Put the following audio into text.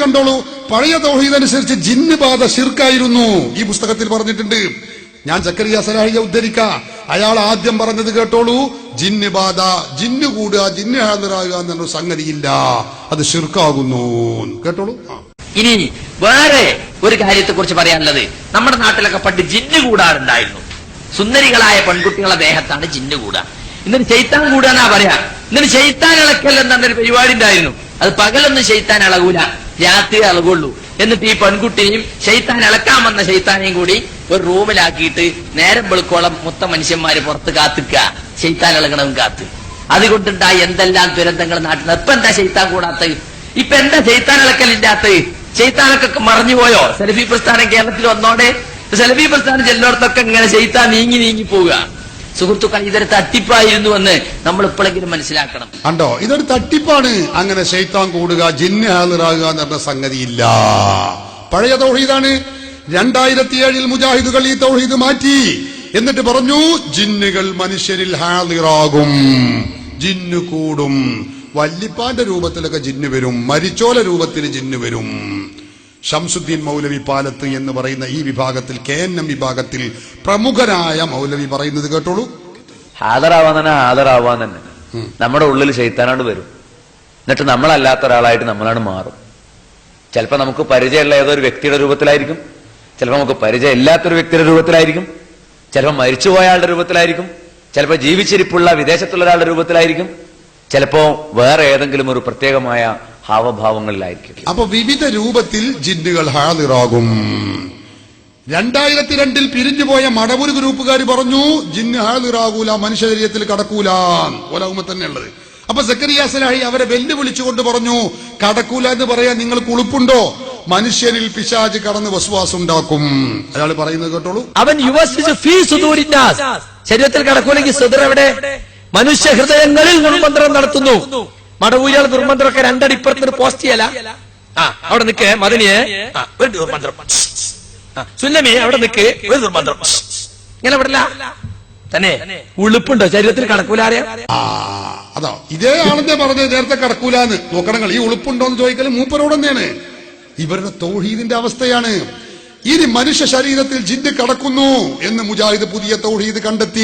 കണ്ടോളൂ. പഴയ തൗഹീദ് അനുസരിച്ച് ജിന്ന് ബാധ ശിർക്കായിരുന്നു. ഈ പുസ്തകത്തിൽ പറഞ്ഞിട്ടുണ്ട്. ഞാൻ സക്കരിയ സലാഹിയെ ഉദ്ധരിക്ക. അയാൾ ആദ്യം പറഞ്ഞത് കേട്ടോളൂ, ജിന്ന് ബാധ, ജിന്ന് കൂടുക, ജിന്ന് ഹാജരാകുക എന്നൊരു സംഗതിയില്ല, അത് ശിർക്കാകുന്നു. കേട്ടോളൂ. ഇനി വേറെ ഒരു കാര്യത്തെ കുറിച്ച് പറയാനുള്ളത്, നമ്മുടെ നാട്ടിലൊക്കെ പണ്ട് ജിന്ന് കൂടാറുണ്ടായിരുന്നു. സുന്ദരികളായ പെൺകുട്ടികളെ ദേഹത്താണ് ജിന്ന് കൂടുക. എന്നിട്ട് ശൈത്താൻ കൂടുക എന്നാ പറയാ. എന്നിട്ട് ശൈത്താൻ ഇളക്കൽ എന്നൊരു പരിപാടി ഉണ്ടായിരുന്നു. അത് പകലൊന്നും ശൈത്താൻ ഇളകൂല, രാത്രി ഇളകുള്ളൂ. എന്നിട്ട് ഈ പെൺകുട്ടിയും ശൈത്താൻ ഇളക്കാൻ വന്ന ശൈത്താനെയും കൂടി ഒരു റൂമിലാക്കിയിട്ട് നേരം വെളുക്കോളം മൊത്തം മനുഷ്യന്മാര് പുറത്ത് കാത്തിക്കുക, ശൈത്താൻ ഇളകണവും കാത്ത്. അതുകൊണ്ടുണ്ടായ എന്തെല്ലാം ദുരന്തങ്ങൾ നാട്ടിൽ. ഇപ്പൊ എന്താ ശൈത്താൻ കൂടാത്തത്? ഇപ്പൊ എന്താ ശൈത്താൻ ഇളക്കലില്ലാത്തത്? ശൈത്താനൊക്കെ മറഞ്ഞുപോയോ? സലഫി പ്രസ്ഥാനം കേരളത്തിൽ വന്നോടെ സലഫി പ്രസ്ഥാനം ചെല്ലോടത്തൊക്കെ ഇങ്ങനെ ശൈത്താൻ നീങ്ങി പോവുക. സുഹൃത്തുക്കൾ, ഇതൊരു തട്ടിപ്പായിരുന്നുവെന്ന് നമ്മൾ ഇപ്പോഴെങ്കിലും മനസ്സിലാക്കണം. കണ്ടോ, ഇതൊരു തട്ടിപ്പാണ്. അങ്ങനെ ശൈത്താൻ കൂടുക, ജിന്ന് ഹാജരാകുക എന്ന് പറഞ്ഞ സംഗതിയില്ല. പഴയ തൗഹീദാണ്. 2007 മുജാഹിദുകൾ ഈ തൗഹീദ് മാറ്റി. എന്നിട്ട് പറഞ്ഞു, ജിന്നുകൾ മനുഷ്യരിൽ ഹാദിറാകും, ജിന്ന് കൂടും. വല്ലിപ്പാന്റെ രൂപത്തിലൊക്കെ ജിന്ന് വരും, മരിച്ചോല രൂപത്തിൽ ജിന്ന് വരും. ഷംസുദ്ദീൻ മൗലവി പാലത്ത് എന്ന് പറയുന്ന ഈ വിഭാഗത്തിൽ, KNM വിഭാഗത്തിൽ പ്രമുഖനായ മൗലവി പറയുന്നത് കേട്ടോളൂ. ഹാദറാവാൻ തന്നെ നമ്മുടെ ഉള്ളിൽ ശൈത്താനോട് വരും. എന്നിട്ട് നമ്മളല്ലാത്ത ഒരാളായിട്ട് നമ്മളാണ് മാറും. ചിലപ്പോ നമുക്ക് പരിചയമുള്ള ഏതൊരു വ്യക്തിയുടെ രൂപത്തിലായിരിക്കും, ചിലപ്പോ നമുക്ക് പരിചയം ഇല്ലാത്തൊരു വ്യക്തിയുടെ രൂപത്തിലായിരിക്കും, ചിലപ്പോ മരിച്ചുപോയ ആളുടെ രൂപത്തിലായിരിക്കും, ചിലപ്പോ ജീവിച്ചിരിപ്പുള്ള വിദേശത്തുള്ള ഒരാളുടെ രൂപത്തിലായിരിക്കും, ചിലപ്പോ വേറെ ഏതെങ്കിലും ഒരു പ്രത്യേകമായ ഹാവഭാവങ്ങളിലായിരിക്കും. അപ്പൊ വിവിധ രൂപത്തിൽ ജിന്നുകൾ ഹാദിറാകും. 2002 പിരിഞ്ഞുപോയ മടവൂർ ഗ്രൂപ്പുകാർ പറഞ്ഞു, ജിന്ന് ഹാദിറാകൂല, മനുഷ്യ ശരീരത്തിൽ കടക്കൂല, ഓലാകുമ്പോ തന്നെ ഉള്ളത്. അപ്പൊ സക്കരിയ സലാഹി അവരെ വെല്ലുവിളിച്ചുകൊണ്ട് പറഞ്ഞു, കടക്കൂല എന്ന് പറയാൻ നിങ്ങൾക്ക് ഉളുപ്പുണ്ടോ? മനുഷ്യനിൽ പിശാച് കടന്ന് വസ്വാസം ഉണ്ടാക്കും. അയാൾ പറയുന്നത് കേട്ടോളൂ. അവൻ ശരീരത്തിൽ കടക്കൂലെങ്കിൽ സദർ എവിടെ? മനുഷ്യ ഹൃദയങ്ങളിൽ ദുർമന്ത്രം നടത്തുന്നു. മടവൂരിയാൾ ദുർമന്ത്രമൊക്കെ രണ്ടടിപ്പുറത്തിന് പോസ്റ്റ് ചെയ്യല. അവിടെ നിൽക്ക് മദനിയെ, ഒരു ദുർമന്ത്രം. സുന്നമി അവിടെ നിൽക്ക്, ഒരു ദുർമന്ത്രം. ഇങ്ങനെ വിടില്ല തന്നെ. ഉളുപ്പുണ്ടോ ശരീരത്തിൽ കടക്കൂലാരെ? അതാ ഇതേ ആളെന്നെ പറഞ്ഞത് നേരത്തെ കടക്കൂലാന്ന്. നോക്കണങ്ങൾ, ഈ ഉളുപ്പുണ്ടോന്ന് ചോദിക്കല് മൂപ്പരോട് തന്നെയാണ്. ഇവരുടെ തൗഹീദിന്റെ അവസ്ഥയാണ്. ഇനി മനുഷ്യ ശരീരത്തിൽ ജിന്ന് കടക്കുന്നു എന്ന് മുജാഹിദ് പുതിയ തൗഹീദ് കണ്ടെത്തി.